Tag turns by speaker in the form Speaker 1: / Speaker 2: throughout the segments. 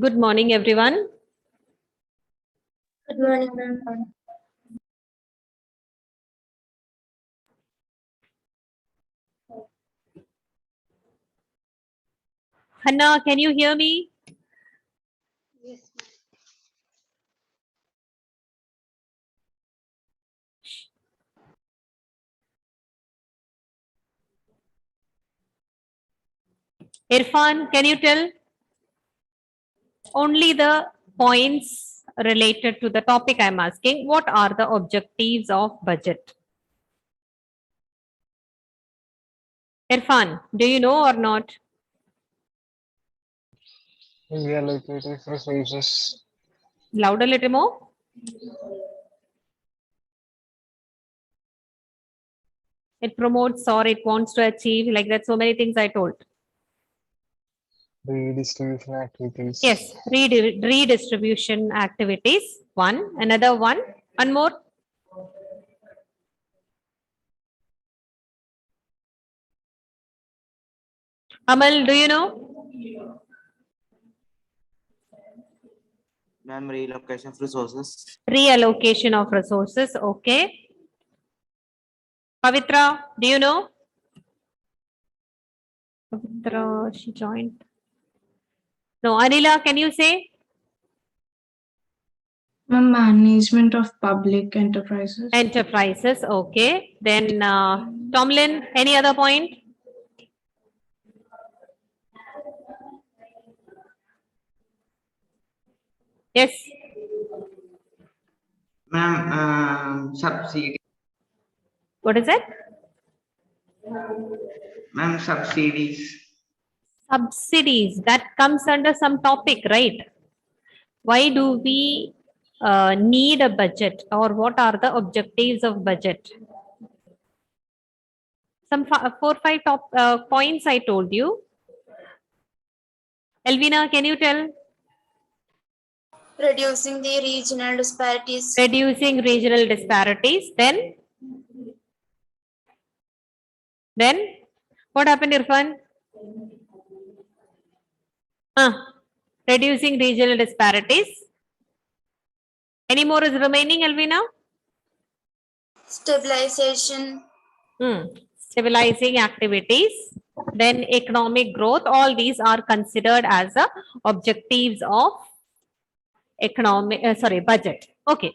Speaker 1: Good morning, everyone.
Speaker 2: Good morning, ma'am.
Speaker 1: Hannah, can you hear me?
Speaker 2: Yes,
Speaker 1: Irfan, can you tell only the points related to the topic I'm asking? What are the objectives of budget? Irfan, do you know or not?
Speaker 3: Reallocated resources.
Speaker 1: Louder, a little more. It promotes or it wants to achieve, like that. So many things I told.
Speaker 3: Redistribution activities.
Speaker 1: Yes, redistribution activities. One, another one more. Amal, do you know?
Speaker 4: Ma'am, relocation of resources.
Speaker 1: Reallocation of resources. Okay. Pavitra, do you know? Pavitra, she joined. No, Anila, can you say?
Speaker 2: Management of public enterprises.
Speaker 1: Enterprises. Okay. Then Tomlin, any other point? Yes.
Speaker 4: Ma'am, subsidy.
Speaker 1: What is it?
Speaker 4: Ma'am, subsidies.
Speaker 1: Subsidies. That comes under some topic, right? Why do we need a budget, or what are the objectives of budget? Some 4-5 top points I told you. Elvina, can you tell?
Speaker 5: Reducing the regional disparities.
Speaker 1: Reducing regional disparities. Then what happened, Irfan? Reducing regional disparities. Any more is remaining, Elvina?
Speaker 5: Stabilization.
Speaker 1: Stabilizing activities. Then economic growth. All these are considered as objectives of budget. Okay.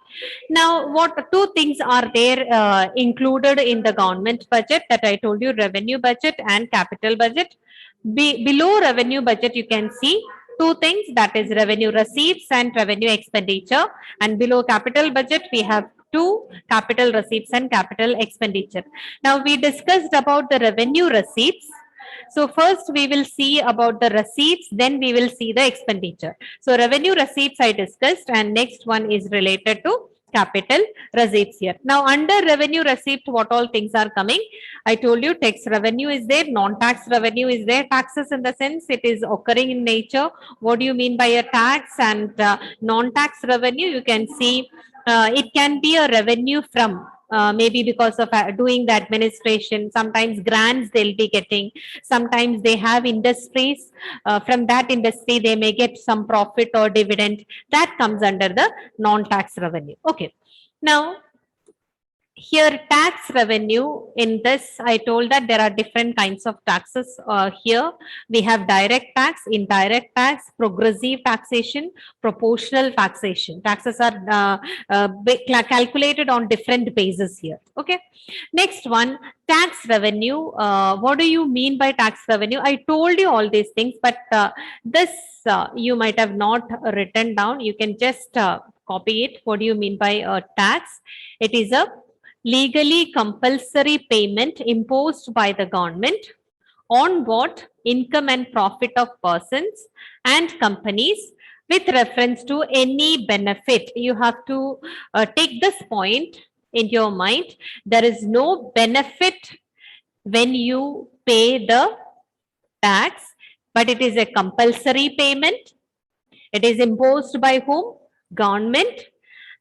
Speaker 1: Now, what two things are there included in the government budget that I told you: revenue budget and capital budget. Below revenue budget, you can see two things, that is revenue receipts and revenue expenditure. And below capital budget, we have two: capital receipts and capital expenditure. Now, we discussed about the revenue receipts. So first we will see about the receipts, then we will see the expenditure. So revenue receipts I discussed, and next one is related to capital receipts here. Now under revenue receipt, what all things are coming? I told you tax revenue is there, non-tax revenue is there. Taxes in the sense it is occurring in nature. What do you mean by a tax? And non-tax revenue, you can see it can be a revenue from maybe because of doing the administration. Sometimes grants they'll be getting. Sometimes they have industries. From that industry, they may get some profit or dividend. That comes under the non-tax revenue. Okay. Now, here tax revenue, in this I told that there are different kinds of taxes. Here we have direct tax, indirect tax, progressive taxation, proportional taxation. Taxes are calculated on different bases here. Okay. Next one, tax revenue. What do you mean by tax revenue? I told you all these things, but this you might have not written down. You can just copy it. What do you mean by tax? It is a legally compulsory payment imposed by the government on what? Income and profit of persons and companies with reference to any benefit. You have to take this point in your mind. There is no benefit when you pay the tax, but it is a compulsory payment. It is imposed by whom? Government.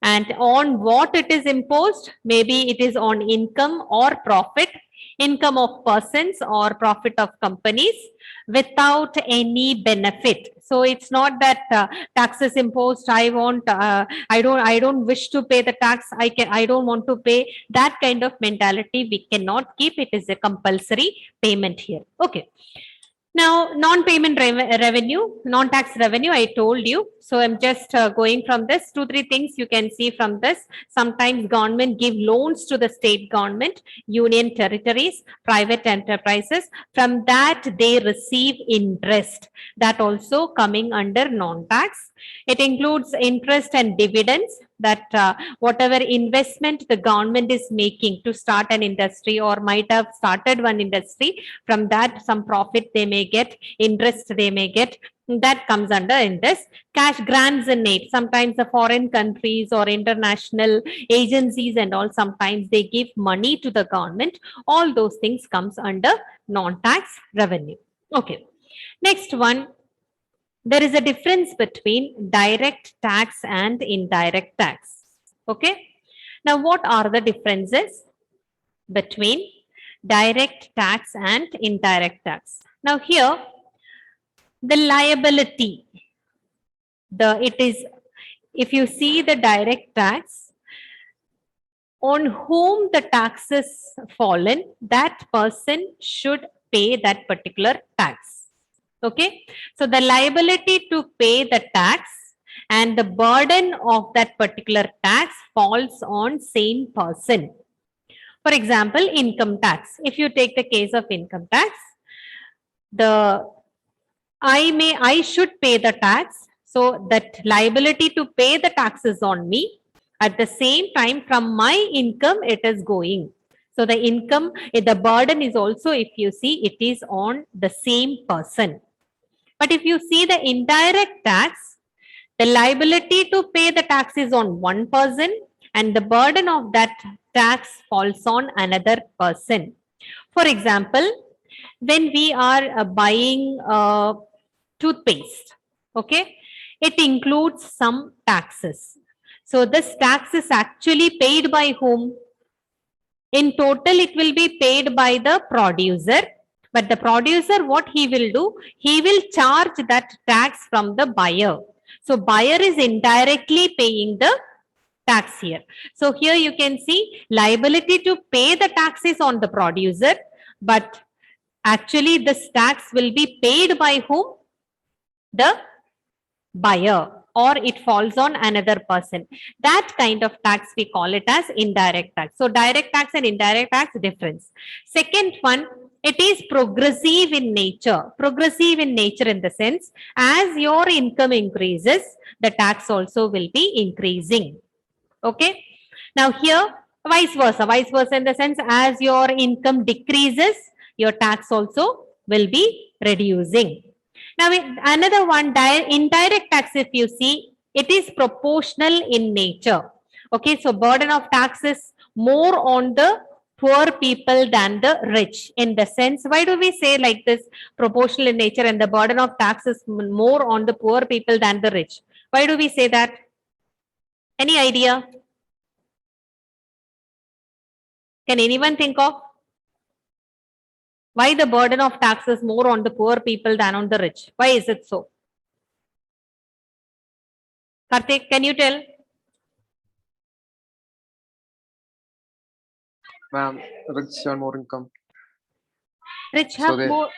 Speaker 1: And on what it is imposed? Maybe it is on income or profit. income of persons or profit of companies without any benefit. So it's not that taxes imposed, I don't wish to pay the tax, I don't want to pay. That kind of mentality we cannot keep. It is a compulsory payment here. Okay. Now, non-payment revenue, non-tax revenue, I told you. So I'm just going from this. 2-3 things you can see from this. Sometimes government give loans to the state government, union territories, private enterprises. From that, they receive interest. That also coming under non-tax. It includes interest and dividends, that whatever investment the government is making to start an industry or might have started one industry, from that some profit they may get, interest they may get, that comes under in this. Cash grants and aid, sometimes the foreign countries or international agencies and all, sometimes they give money to the government. All those things comes under non-tax revenue. Okay. Next one, there is a difference between direct tax and indirect tax. Okay. Now, what are the differences between direct tax and indirect tax? Now, here, the liability, if you see the direct tax, on whom the taxes fallen, that person should pay that particular tax. Okay, so the liability to pay the tax and the burden of that particular tax falls on same person. For example, income tax. If you take the case of income tax, I should pay the tax, so that liability to pay the tax is on me. At the same time, from my income, it is going. So the income, the burden is also, if you see, it is on the same person. But if you see the indirect tax, the liability to pay the tax is on one person and the burden of that tax falls on another person. For example, when we are buying toothpaste, okay, it includes some taxes. So this tax is actually paid by whom? In total, it will be paid by the producer. But the producer, what he will do? He will charge that tax from the buyer. So buyer is indirectly paying the tax here. So here you can see liability to pay the taxes on the producer, but actually this tax will be paid by whom? The buyer, or it falls on another person. That kind of tax we call it as indirect tax. So direct tax and indirect tax difference. Second one, it is progressive in nature. Progressive in nature in the sense, as your income increases, the tax also will be increasing. Okay. Now here, vice versa in the sense, as your income decreases, your tax also will be reducing. Now, another one, indirect tax, if you see, it is proportional in nature. Okay, so burden of tax is more on the poor people than the rich. In the sense, why do we say like this, proportional in nature, and the burden of tax is more on the poor people than the rich? Why do we say that? Any idea? Can anyone think of? Why the burden of tax is more on the poor people than on the rich? Why is it so? Karthik, can you tell?
Speaker 3: Ma'am, rich earn more income.
Speaker 1: Rich
Speaker 3: So
Speaker 1: have
Speaker 3: they-
Speaker 1: more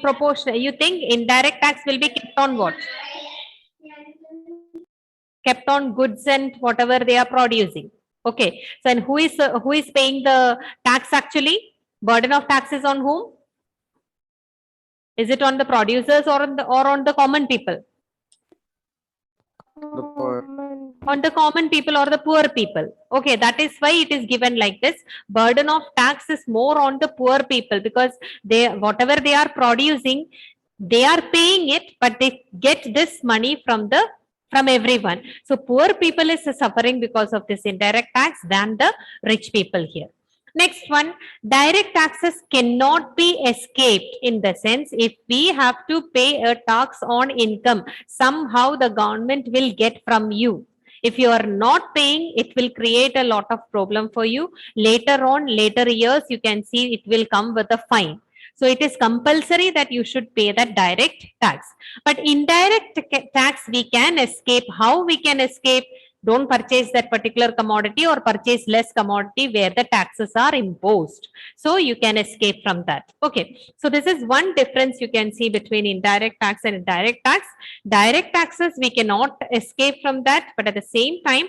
Speaker 1: proportional. You think indirect tax will be kept on what? Kept on goods and whatever they are producing. Okay. So, and who is paying the tax actually? Burden of tax is on whom? Is it on the producers or on the common people?
Speaker 3: The poor.
Speaker 1: On the common people or the poor people. Okay, that is why it is given like this. Burden of tax is more on the poor people, because whatever they are producing, they are paying it, but they get this money from everyone. So poor people is suffering because of this indirect tax than the rich people here. Next one, direct taxes cannot be escaped, in the sense, if we have to pay a tax on income, somehow the government will get from you. If you are not paying, it will create a lot of problem for you. Later on, later years, you can see it will come with a fine. So it is compulsory that you should pay that direct tax. But indirect tax, we can escape. How we can escape? Don't purchase that particular commodity or purchase less commodity where the taxes are imposed. So you can escape from that. Okay. So this is one difference you can see between indirect tax and direct tax. Direct taxes, we cannot escape from that, but at the same time,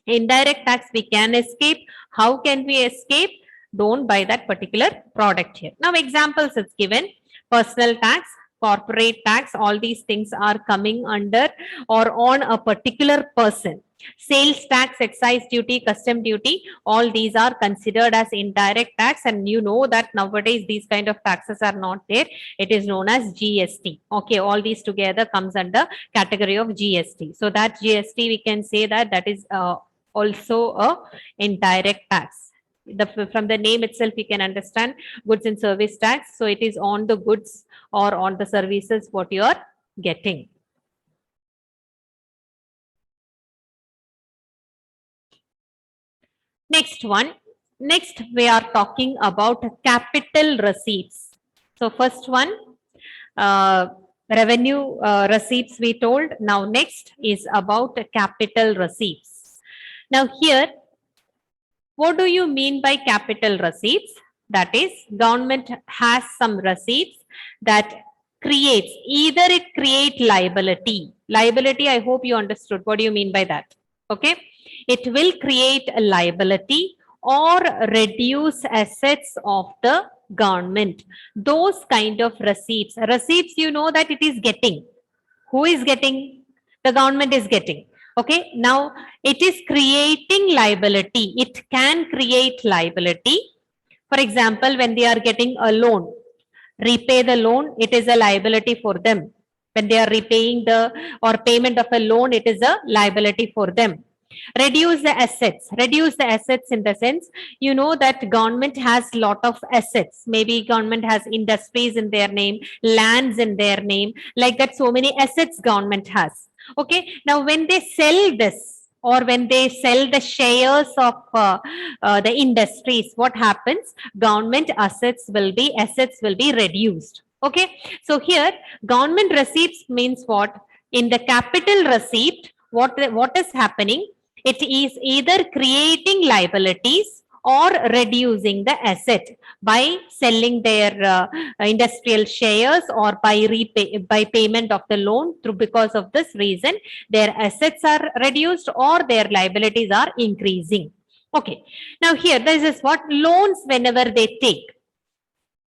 Speaker 1: indirect tax, we can escape. How can we escape? Don't buy that particular product here. Now, examples it's given. Personal tax, corporate tax, all these things are coming under or on a particular person. Sales tax, excise duty, custom duty, all these are considered as indirect tax, and you know that nowadays these kind of taxes are not there. It is known as GST. Okay, all these together comes under category of GST. So that GST, we can say that that is also a indirect tax. From the name itself, you can understand goods and service tax. So it is on the goods or on the services what you are getting. Next one. Next, we are talking about capital receipts. So first one, revenue receipts we told. Now next is about capital receipts. Now here, what do you mean by capital receipts? That is, government has some receipts that creates, either it create liability. Liability, I hope you understood. What do you mean by that? Okay. It will create a liability or reduce assets of the government. Those kind of receipts. Receipts, you know that it is getting. Who is getting? The government is getting. Okay. Now, it is creating liability. It can create liability. For example, when they are getting a loan, repay the loan, it is a liability for them. When they are repaying the or payment of a loan, it is a liability for them. Reduce the assets. Reduce the assets in the sense, you know that government has lot of assets. Maybe government has industries in their name, lands in their name, like that. So many assets government has. Okay. Now, when they sell this or when they sell the shares of the industries, what happens? Government assets will be reduced. Okay. So here, government receipts means what? In the capital receipt, what is happening? It is either creating liabilities or reducing the asset by selling their industrial shares or by payment of the loan. Through because of this reason, their assets are reduced or their liabilities are increasing. Okay. Now here, this is what loans whenever they take.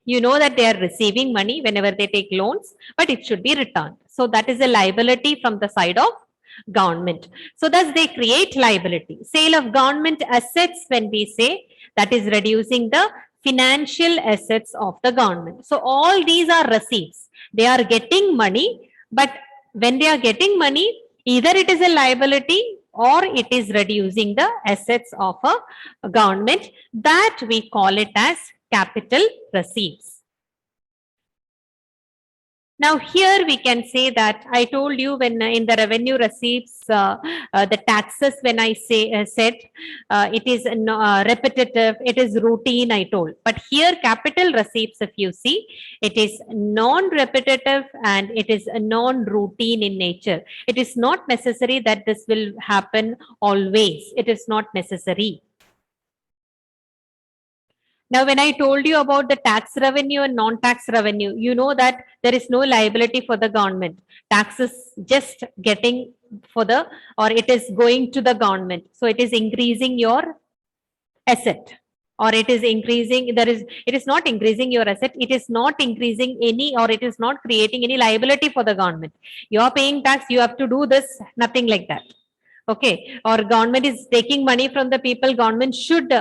Speaker 1: You know that they are receiving money whenever they take loans, but it should be returned. So that is a liability from the side of government. So thus they create liability. Sale of government assets, when we say, that is reducing the financial assets of the government. So all these are receipts. They are getting money, but when they are getting money, either it is a liability or it is reducing the assets of a government. That we call it as capital receipts. Now here we can say that I told you when in the revenue receipts, the taxes, when I said it is repetitive, it is routine, I told. But here capital receipts, if you see, it is non-repetitive and it is non-routine in nature. It is not necessary that this will happen always. It is not necessary. Now, when I told you about the tax revenue and non-tax revenue, you know that there is no liability for the government. Tax is just getting for the, or it is going to the government. So it is increasing your asset, or it is increasing, it is not increasing your asset. It is not increasing any, or it is not creating any liability for the government. You are paying tax, you have to do this, nothing like that. Okay, or government is taking money from the people, government should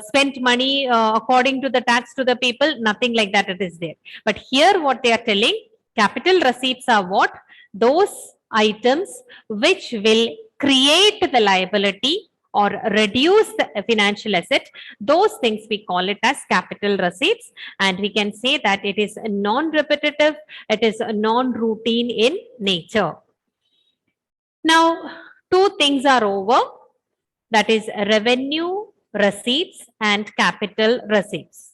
Speaker 1: spend money according to the tax to the people, nothing like that it is there. But here what they are telling, capital receipts are what? Those items which will create the liability or reduce the financial asset. Those things we call it as capital receipts, and we can say that it is non-repetitive, it is non-routine in nature. Now, two things are over. That is revenue receipts and capital receipts.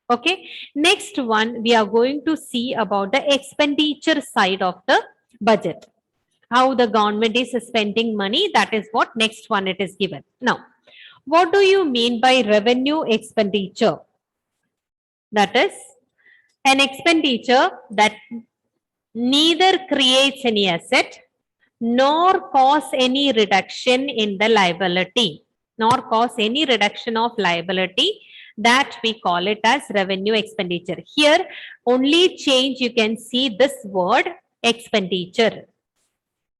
Speaker 1: Okay. Next one, we are going to see about the expenditure side of the budget. How the government is spending money. That is what next one it is given. Now, what do you mean by revenue expenditure? That is an expenditure that neither creates any asset nor cause any reduction in the liability, nor cause any reduction of liability, that we call it as revenue expenditure. Here, only change you can see this word expenditure.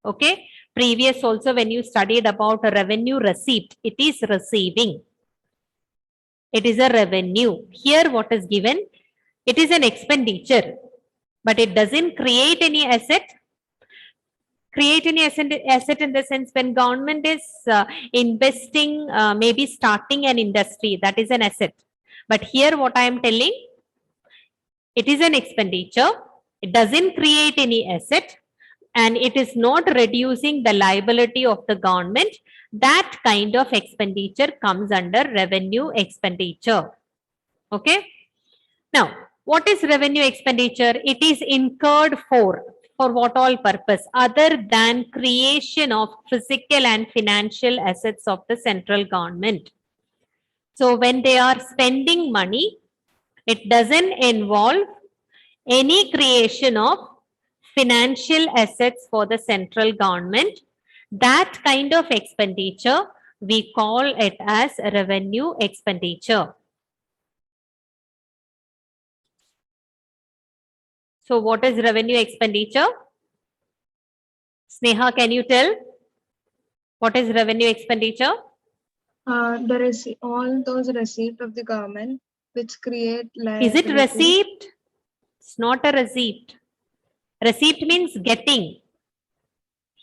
Speaker 1: Okay. Previous also when you studied about a revenue receipt, it is receiving. It is a revenue. Here what is given? It is an expenditure, but it doesn't create any asset. Create any asset in the sense when government is investing, maybe starting an industry, that is an asset. But here what I am telling, it is an expenditure. It doesn't create any asset and it is not reducing the liability of the government. That kind of expenditure comes under revenue expenditure. Okay. Now, what is revenue expenditure? It is incurred for what all purpose other than creation of physical and financial assets of the central government. So when they are spending money, it doesn't involve any creation of financial assets for the central government. That kind of expenditure, we call it as revenue expenditure. So what is revenue expenditure? Sneha, can you tell? What is revenue expenditure?
Speaker 2: All those receipts of the government which create
Speaker 1: Is it
Speaker 2: liability.
Speaker 1: receipt? It's not a receipt. Receipt means getting.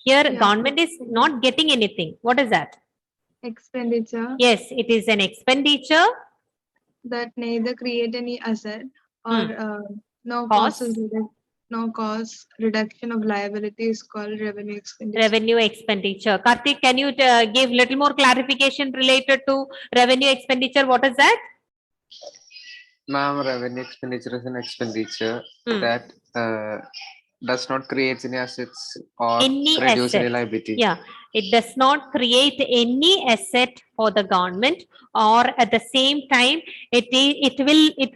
Speaker 1: Here,
Speaker 2: Yeah.
Speaker 1: government is not getting anything. What is that?
Speaker 2: Expenditure
Speaker 1: Yes, it is an expenditure.
Speaker 2: that neither create any asset or no
Speaker 1: Cost.
Speaker 2: cost reduction of liability is called revenue expenditure.
Speaker 1: Revenue expenditure. Karthik, can you give little more clarification related to revenue expenditure? What is that?
Speaker 3: Ma'am, revenue expenditure is an expenditure
Speaker 1: Hmm.
Speaker 3: that does not create any assets or
Speaker 1: Any
Speaker 3: reduce any
Speaker 1: asset.
Speaker 3: liability.
Speaker 1: Yeah, it does not create any asset for the government, or at the same time, it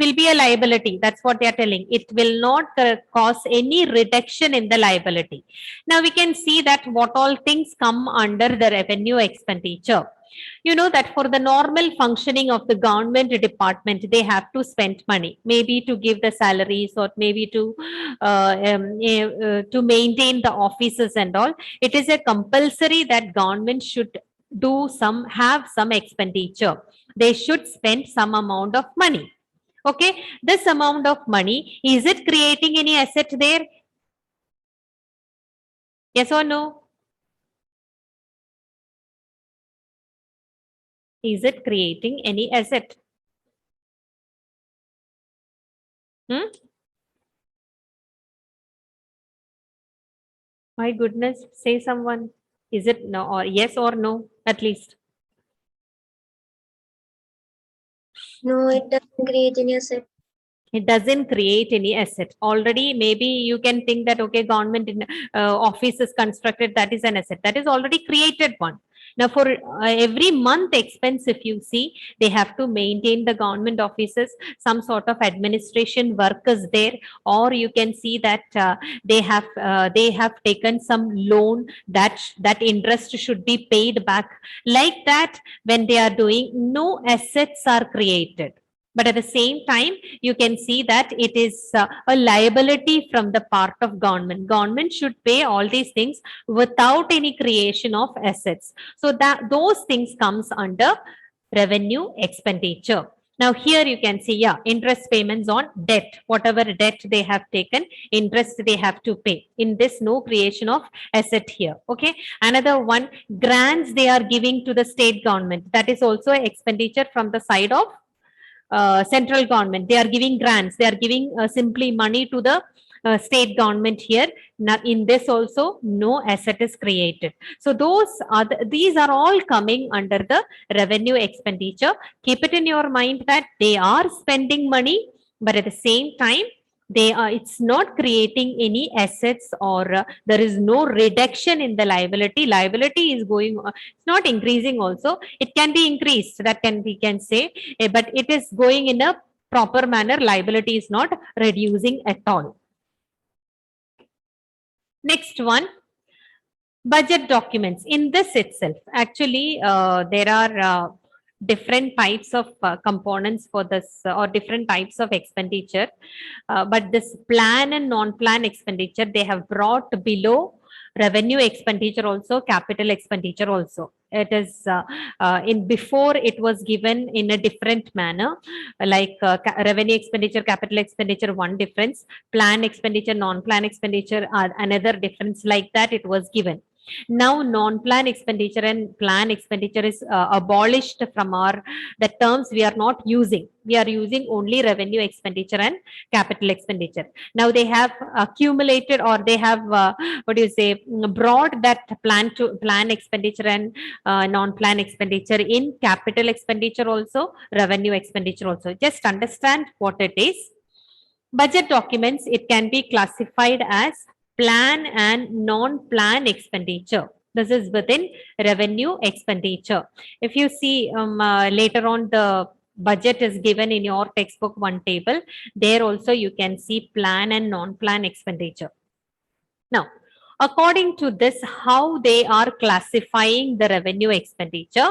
Speaker 1: will be a liability. That's what they are telling. It will not cause any reduction in the liability. Now we can see that what all things come under the revenue expenditure. You know that for the normal functioning of the government department, they have to spend money, maybe to give the salaries or maybe to maintain the offices and all. It is a compulsory that government should have some expenditure. They should spend some amount of money. Okay, this amount of money, is it creating any asset there? Yes or no? Is it creating any asset? My goodness, say someone. Is it no or yes or no at least?
Speaker 5: No, it doesn't create any asset.
Speaker 1: It doesn't create any asset. Already, maybe you can think that, okay, government office is constructed, that is an asset. That is already created one. Now, for every month expense, if you see, they have to maintain the government offices, some sort of administration work is there, or you can see that they have taken some loan that interest should be paid back. Like that, when they are doing, no assets are created. But at the same time, you can see that it is a liability from the part of government. Government should pay all these things without any creation of assets. So that those things comes under revenue expenditure. Now here you can see, yeah, interest payments on debt, whatever debt they have taken, interest they have to pay. In this, no creation of asset here. Okay. Another one, grants they are giving to the state government. That is also expenditure from the side of central government. They are giving grants. They are giving simply money to the state government here. Now, in this also, no asset is created. So these are all coming under the revenue expenditure. Keep it in your mind that they are spending money, but at the same time, it's not creating any assets, or there is no reduction in the liability is going, it's not increasing also, it can be increased, that can we can say, but it is going in a proper manner, liability is not reducing at all. Next one, budget documents. In this itself, actually, there are different types of components for this, or different types of expenditure. But this plan and non-plan expenditure, they have brought below revenue expenditure also, capital expenditure also. It is in before it was given in a different manner, like revenue expenditure, capital expenditure, one difference, plan expenditure, non-plan expenditure, another difference, like that it was given. Now non-plan expenditure and plan expenditure is abolished from the terms we are not using. We are using only revenue expenditure and capital expenditure. Now they have accumulated, or they have brought that plan expenditure and non-plan expenditure in capital expenditure also, revenue expenditure also. Just understand what it is. Budget documents, it can be classified as plan and non-plan expenditure. This is within revenue expenditure. If you see later on, the budget is given in your textbook, one table. There also you can see plan and non-plan expenditure. Now, according to this, how they are classifying the revenue expenditure?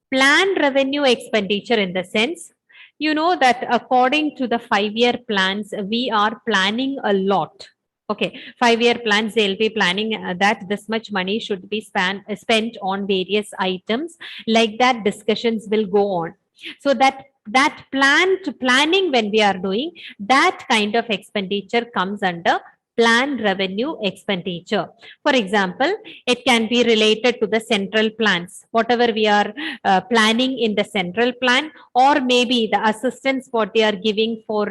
Speaker 1: Plan revenue expenditure, in the sense, you know that according to the 5-year plans, we are planning a lot. Okay, 5-year plans, they'll be planning that this much money should be spent on various items. Like that, discussions will go on. So that planning, when we are doing, that kind of expenditure comes under planned revenue expenditure. For example, it can be related to the central plans, whatever we are planning in the central plan, or maybe the assistance what they are giving for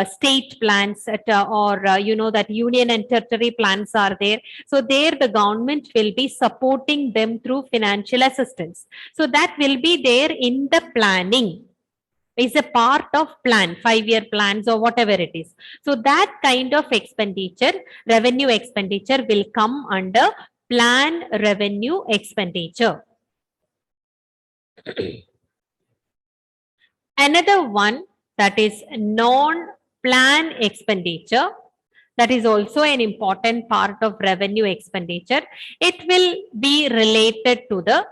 Speaker 1: state plans, or that union and territory plans are there. So there the government will be supporting them through financial assistance. So that will be there in the planning, is a part of plan, 5-year plans or whatever it is. So that kind of expenditure, revenue expenditure, will come under plan revenue expenditure. Another one, that is non-plan expenditure. That is also an important part of revenue expenditure. It will be related to the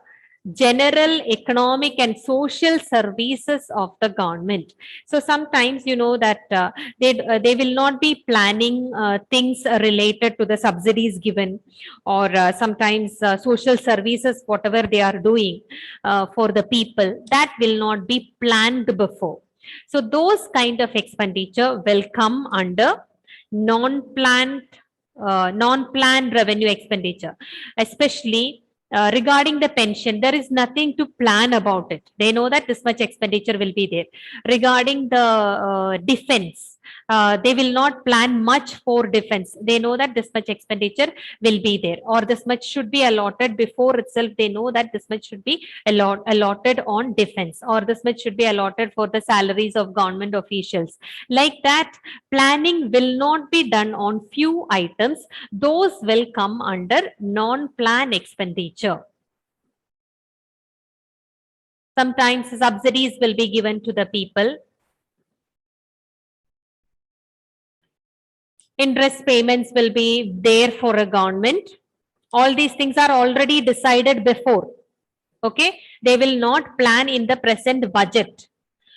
Speaker 1: general economic and social services of the government. So sometimes that they will not be planning things related to the subsidies given, or sometimes social services, whatever they are doing for the people, that will not be planned before. So those kind of expenditure will come under non-planned revenue expenditure. Especially regarding the pension, there is nothing to plan about it. They know that this much expenditure will be there. Regarding the defense, they will not plan much for defense. They know that this much expenditure will be there, or this much should be allotted before itself. They know that this much should be allotted on defense, or this much should be allotted for the salaries of government officials. Like that, planning will not be done on few items. Those will come under non-plan expenditure. Sometimes subsidies will be given to the people. Interest payments will be there for a government. All these things are already decided before. Okay, they will not plan in the present budget.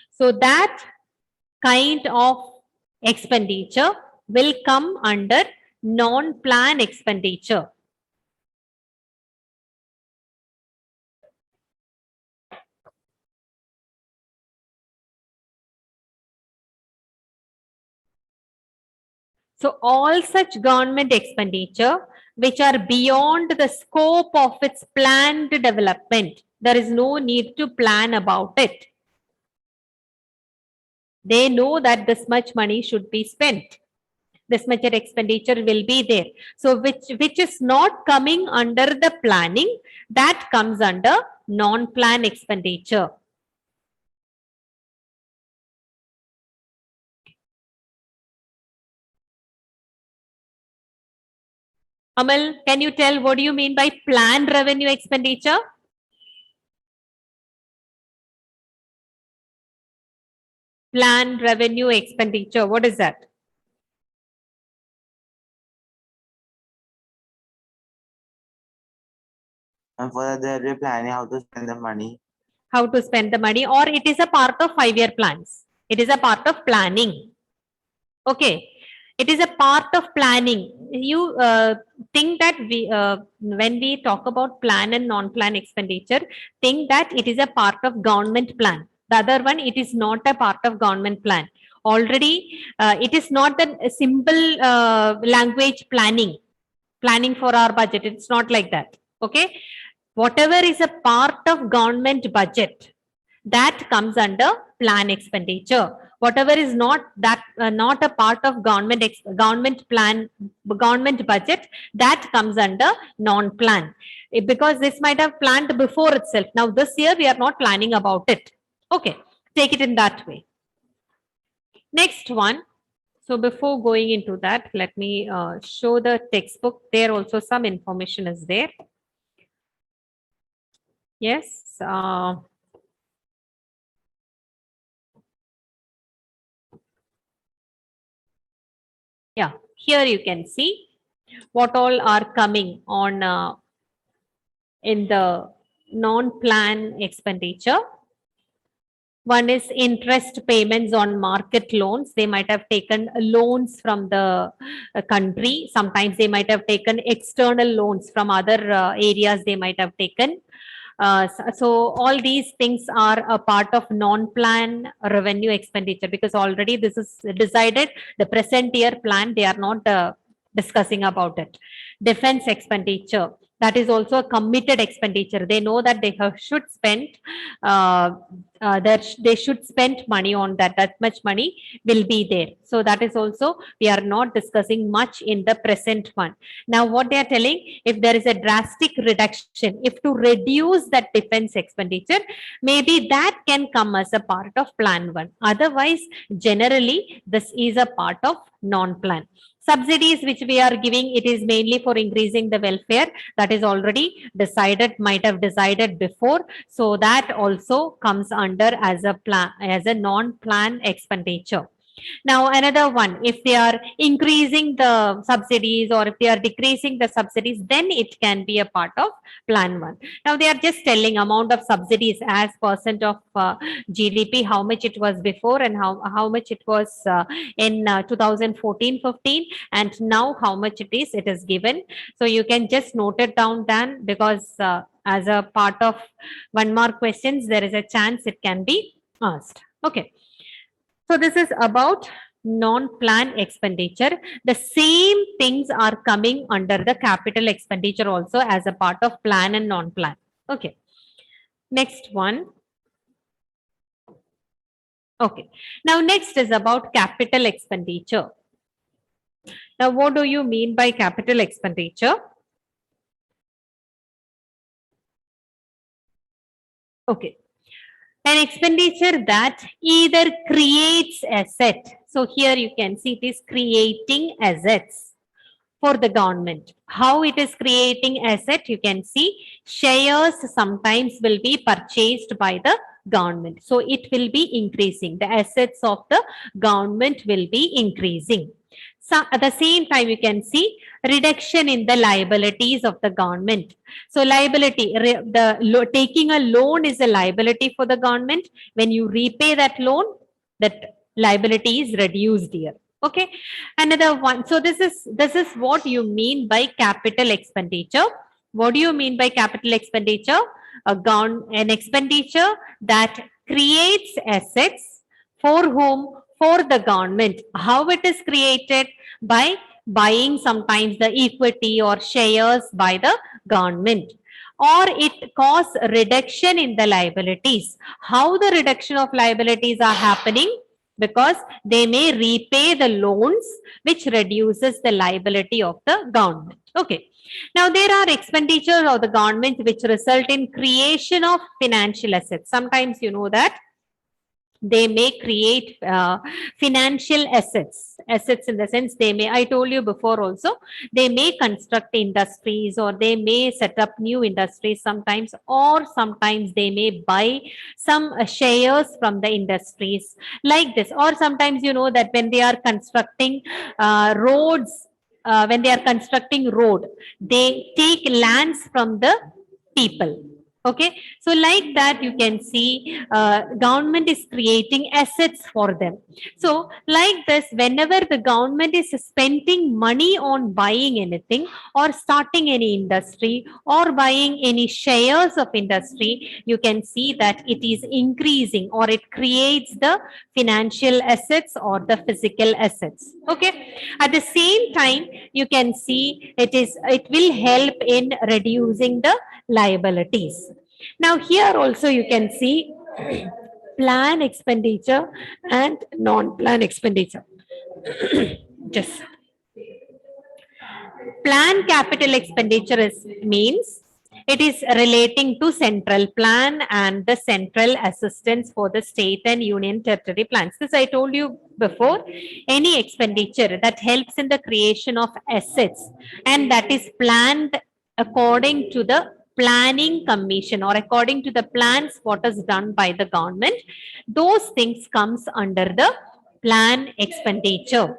Speaker 1: So that kind of expenditure will come under non-plan expenditure. So all such government expenditure which are beyond the scope of its planned development, there is no need to plan about it. They know that this much money should be spent. This much expenditure will be there. So which is not coming under the planning, that comes under non-plan expenditure. Amal, can you tell what do you mean by planned revenue expenditure? Planned revenue expenditure, what is that?
Speaker 4: And for that, they'll be planning how to spend the money.
Speaker 1: How to spend the money, or it is a part of 5-year plans. It is a part of planning. Okay. It is a part of planning. You think that when we talk about plan and non-plan expenditure, think that it is a part of government plan. The other one, it is not a part of government plan. Already, it is not a simple language planning for our budget. It's not like that. Okay. Whatever is a part of government budget, that comes under plan expenditure. Whatever is not that not a part of government budget, that comes under non-plan, because this might have planned before itself. Now this year we are not planning about it. Okay, take it in that way. Next one. So before going into that, let me show the textbook. There also some information is there. Yes. Yeah, here you can see what all are coming on in the non-plan expenditure. One is interest payments on market loans. They might have taken loans from the country. Sometimes they might have taken external loans from other areas they might have taken. So all these things are a part of non-plan revenue expenditure, because already this is decided. The present year plan, they are not discussing about it. Defense expenditure, that is also a committed expenditure. They know that they should spend they should spend money on that. That much money will be there. So that is also, we are not discussing much in the present one. Now what they are telling, if there is a drastic reduction, if to reduce that defense expenditure, maybe that can come as a part of plan one. Otherwise, generally, this is a part of non-plan. Subsidies which we are giving, it is mainly for increasing the welfare. That is already decided, might have decided before. So that also comes under as a plan, as a non-plan expenditure. Now another one, if they are increasing the subsidies or if they are decreasing the subsidies, then it can be a part of plan one. Now they are just telling amount of subsidies as percent of GDP, how much it was before and how much it was in 2014-15, and now how much it is given. So you can just note it down then, because as a part of 1 mark questions, there is a chance it can be asked. Okay. So this is about non-plan expenditure. The same things are coming under the capital expenditure also as a part of plan and non-plan. Okay. Next one. Okay. Now next is about capital expenditure. Now what do you mean by capital expenditure? Okay. An expenditure that either creates asset. So here you can see it is creating assets for the government. How it is creating asset, you can see shares sometimes will be purchased by the government. So it will be increasing. The assets of the government will be increasing. So at the same time, you can see reduction in the liabilities of the government. So liability, taking a loan is a liability for the government. When you repay that loan, that liability is reduced here. Okay. Another one. So this is what you mean by capital expenditure. What do you mean by capital expenditure? An expenditure that creates assets for whom? For the government. How it is created? By buying sometimes the equity or shares by the government, or it causes reduction in the liabilities. How the reduction of liabilities are happening? because they may repay the loans, which reduces the liability of the government. Okay. Now, there are expenditures of the government which result in creation of financial assets. Sometimes you know that they may create financial assets in the sense they may, I told you before also, they may construct industries or they may set up new industries sometimes, or sometimes they may buy some shares from the industries like this. Or sometimes you know that when they are constructing roads, when they are constructing road, they take lands from the people. Okay, so like that you can see government is creating assets for them. So like this, whenever the government is spending money on buying anything or starting any industry or buying any shares of industry, you can see that it is increasing or it creates the financial assets or the physical assets. Okay, at the same time you can see it will help in reducing the liabilities. Now here also you can see plan expenditure and non-plan expenditure. Just plan capital expenditure means it is relating to central plan and the central assistance for the state and union territory plans. This I told you before. Any expenditure that helps in the creation of assets and that is planned according to the planning commission or according to the plans what is done by the government, those things comes under the plan expenditure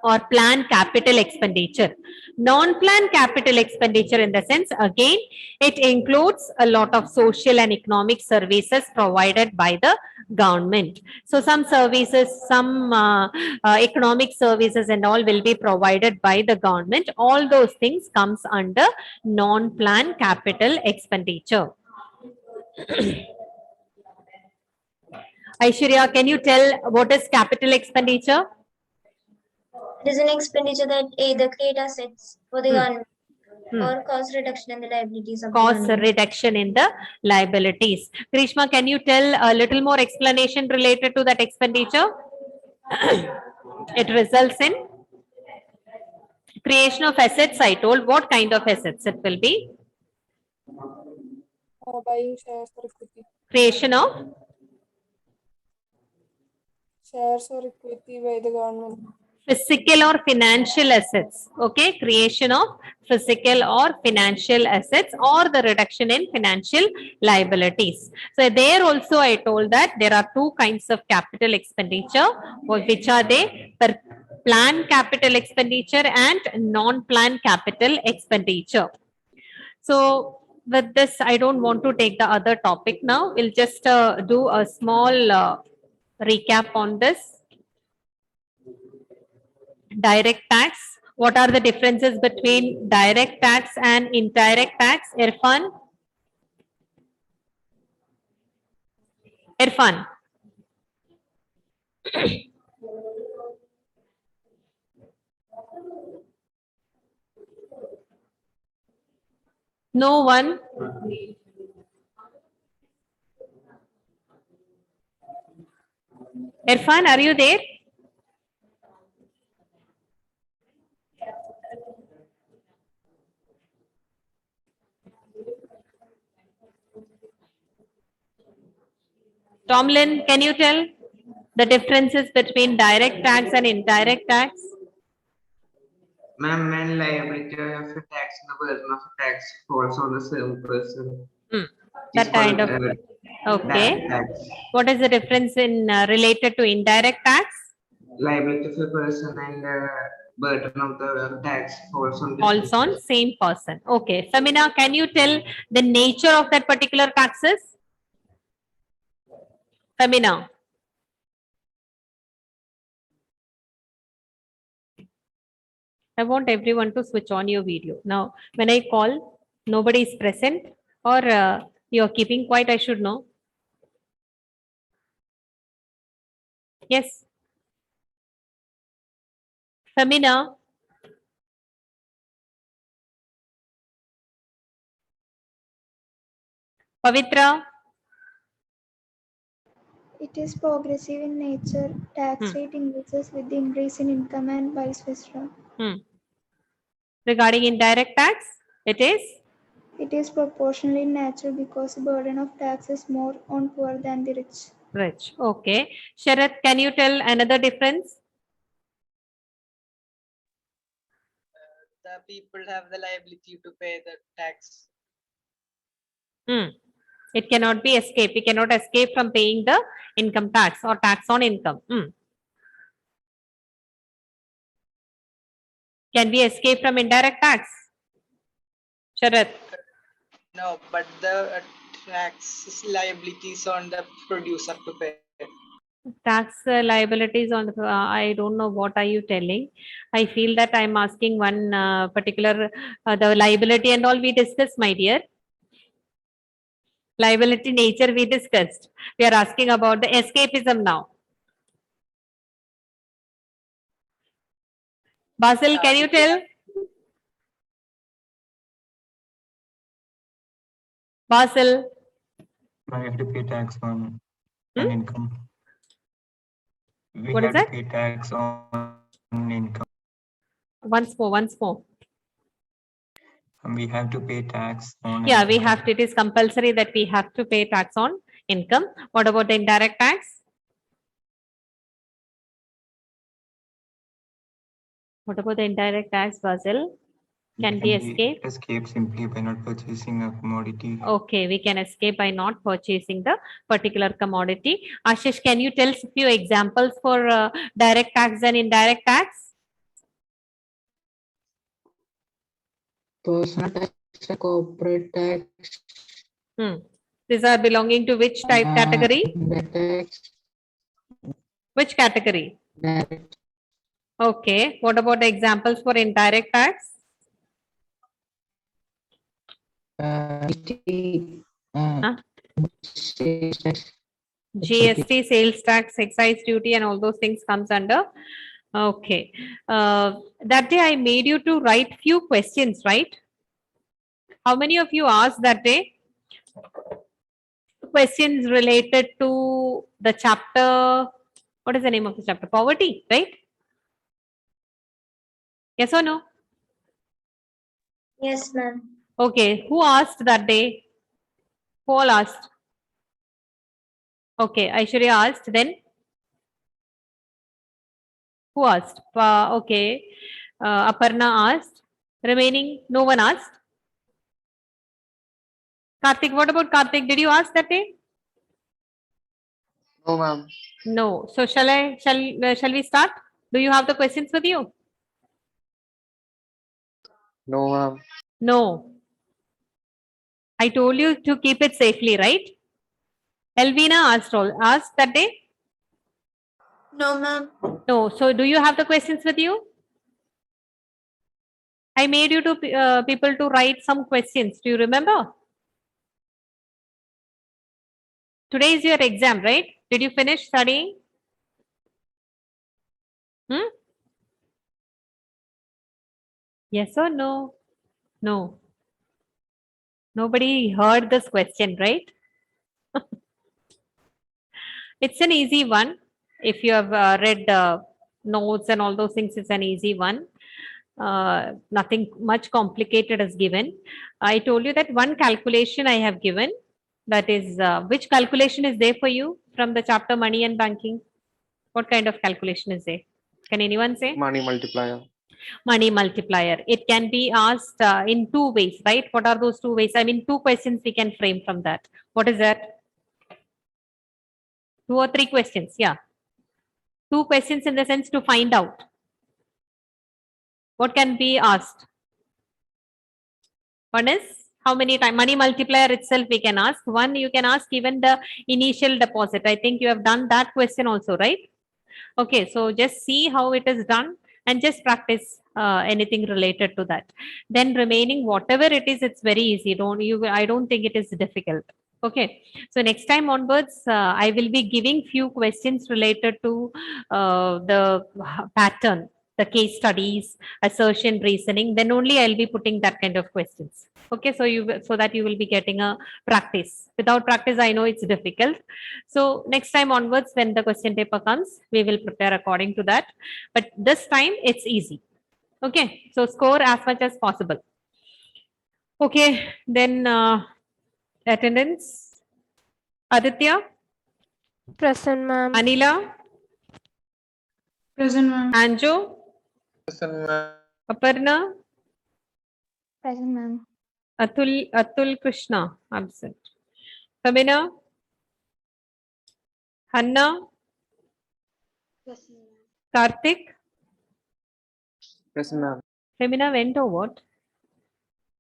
Speaker 1: or plan capital expenditure. Non-plan capital expenditure in the sense, again, it includes a lot of social and economic services provided by the government. So some services, some economic services and all will be provided by the government. All those things comes under non-plan capital expenditure. Aishwarya, can you tell what is capital expenditure?
Speaker 5: It is an expenditure that either create assets for the government
Speaker 1: Hmm.
Speaker 5: or cost reduction in the liabilities of the
Speaker 1: Cost
Speaker 5: government.
Speaker 1: reduction in the liabilities. Grishma, can you tell a little more explanation related to that expenditure? It results in creation of assets. I told what kind of assets it will be.
Speaker 6: Buying shares or equity.
Speaker 1: Creation of
Speaker 6: Shares or equity by the government.
Speaker 1: physical or financial assets. Okay, creation of physical or financial assets or the reduction in financial liabilities. So there also I told that there are two kinds of capital expenditure, which are they? Plan capital expenditure and non-plan capital expenditure. So with this, I don't want to take the other topic now. We'll just do a small recap on this. Direct tax. What are the differences between direct tax and indirect tax? Irfan? Irfan? No one? Irfan, are you there? Tomlin, can you tell the differences between direct tax and indirect tax?
Speaker 7: Ma'am, when liability of a tax and the burden of a tax falls on the same person.
Speaker 1: That kind of, okay.
Speaker 7: Tax.
Speaker 1: What is the difference in related to indirect tax?
Speaker 7: Liability of a person and burden of the tax falls on the
Speaker 1: Also on same person. Okay. Femina, can you tell the nature of that particular taxes? Femina. I want everyone to switch on your video. Now, when I call, nobody is present or you're keeping quiet, I should know. Yes. Femina. Pavitra.
Speaker 8: It is progressive in nature. Tax rate increases with the increase in income and vice versa.
Speaker 1: Regarding indirect tax, it is?
Speaker 8: It is proportionally in nature because the burden of tax is more on poor than the rich.
Speaker 1: Rich. Okay. Sharath, can you tell another difference?
Speaker 9: The people have the liability to pay the tax.
Speaker 1: It cannot be escaped. We cannot escape from paying the income tax or tax on income. Can we escape from indirect tax? Sharath.
Speaker 9: No, but the tax liabilities on the producer to pay.
Speaker 1: Tax liabilities on the, I don't know what are you telling. I feel that I'm asking one particular, the liability and all we discussed, my dear. Liability nature we discussed. We are asking about the escapism now. Basil, can you tell? Basil.
Speaker 10: I have to pay tax on income. We
Speaker 1: What
Speaker 10: have
Speaker 1: is
Speaker 10: to
Speaker 1: that?
Speaker 10: pay tax on income.
Speaker 1: Once more.
Speaker 10: We have to pay tax on
Speaker 1: Yeah,
Speaker 10: income.
Speaker 1: we have to, it is compulsory that we have to pay tax on income. What about the indirect tax? What about the indirect tax, Basil? Can we escape?
Speaker 10: Escape simply by not purchasing a commodity.
Speaker 1: Okay, we can escape by not purchasing the particular commodity. Ashish, can you tell a few examples for direct tax and indirect tax?
Speaker 7: Personal tax and corporate tax.
Speaker 1: These are belonging to which type category?
Speaker 7: Indirect tax.
Speaker 1: Which category?
Speaker 7: Direct.
Speaker 1: Okay. What about the examples for indirect tax? GST, sales tax, excise duty, and all those things comes under. Okay. That day I made you to write few questions, right? How many of you asked that day? Questions related to the chapter. What is the name of the chapter? Poverty, right? Yes or no?
Speaker 5: Yes, ma'am.
Speaker 1: Okay. Who asked that day? Who all asked? Okay. Aishwarya asked. Then who asked? Okay. Aparna asked. Remaining, no one asked. Karthik, what about Karthik? Did you ask that day?
Speaker 3: No, ma'am.
Speaker 1: No. So shall we start? Do you have the questions with you?
Speaker 3: No, ma'am.
Speaker 1: No. I told you to keep it safely, right? Elvina asked that day?
Speaker 2: No, ma'am.
Speaker 1: No. So do you have the questions with you? I made you to people to write some questions. Do you remember? Today is your exam, right? Did you finish studying? Yes or no? No. Nobody heard this question, right? It's an easy one. If you have read notes and all those things, it's an easy one. Nothing much complicated is given. I told you that one calculation I have given. That is, which calculation is there for you from the chapter Money and Banking? What kind of calculation is there? Can anyone say?
Speaker 3: Money multiplier.
Speaker 1: Money multiplier. It can be asked in two ways, right? What are those two ways? I mean, two questions we can frame from that. What is that? 2 or 3 questions. Yeah. 2 questions in the sense to find out. What can be asked? One is how many times money multiplier itself we can ask. One, you can ask even the initial deposit. I think you have done that question also, right? Okay, so just see how it is done and just practice anything related to that. Then remaining whatever it is, it's very easy. I don't think it is difficult. Okay, so next time onwards, I will be giving few questions related to the pattern. the case studies, assertion, reasoning, then only I'll be putting that kind of questions. Okay, so so that you will be getting a practice. Without practice, I know it's difficult. So next time onwards, when the question paper comes, we will prepare according to that. But this time it's easy. Okay, so score as much as possible. Okay, then attendance. Aditya,
Speaker 6: Present, ma'am.
Speaker 1: Anila,
Speaker 2: Present, ma'am.
Speaker 1: Anjo, Aparna,
Speaker 8: Present, ma'am.
Speaker 1: Atul Krishna, absent. Famina, Hanna, Karthik,
Speaker 3: Present, ma'am.
Speaker 1: Femina went or what?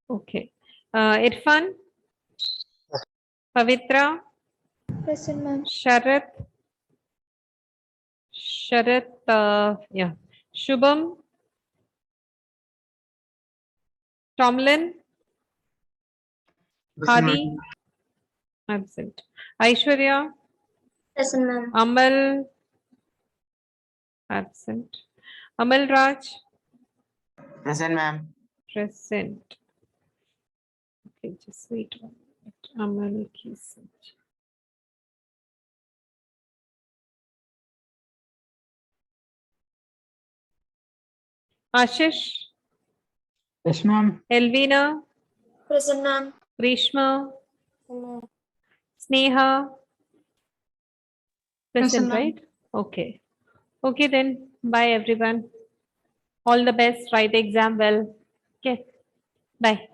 Speaker 1: Okay. Irfan, Pavitra,
Speaker 8: Present, ma'am.
Speaker 1: Sharath, yeah. Shubham, Tomlin, Hadi, absent. Aishwarya,
Speaker 5: Present, ma'am.
Speaker 1: Amal, absent. Amal Raj,
Speaker 4: Present, ma'am.
Speaker 1: present. Okay, just wait 1 minute. Amal Kisant. Ashish,
Speaker 7: Yes, ma'am.
Speaker 1: Elvina,
Speaker 5: Present, ma'am.
Speaker 1: Grishma,
Speaker 6: Ma'am.
Speaker 1: Sneha, present,
Speaker 2: Present, ma'am.
Speaker 1: right? Okay. Okay, then bye everyone. All the best. Write the exam well. Okay. Bye.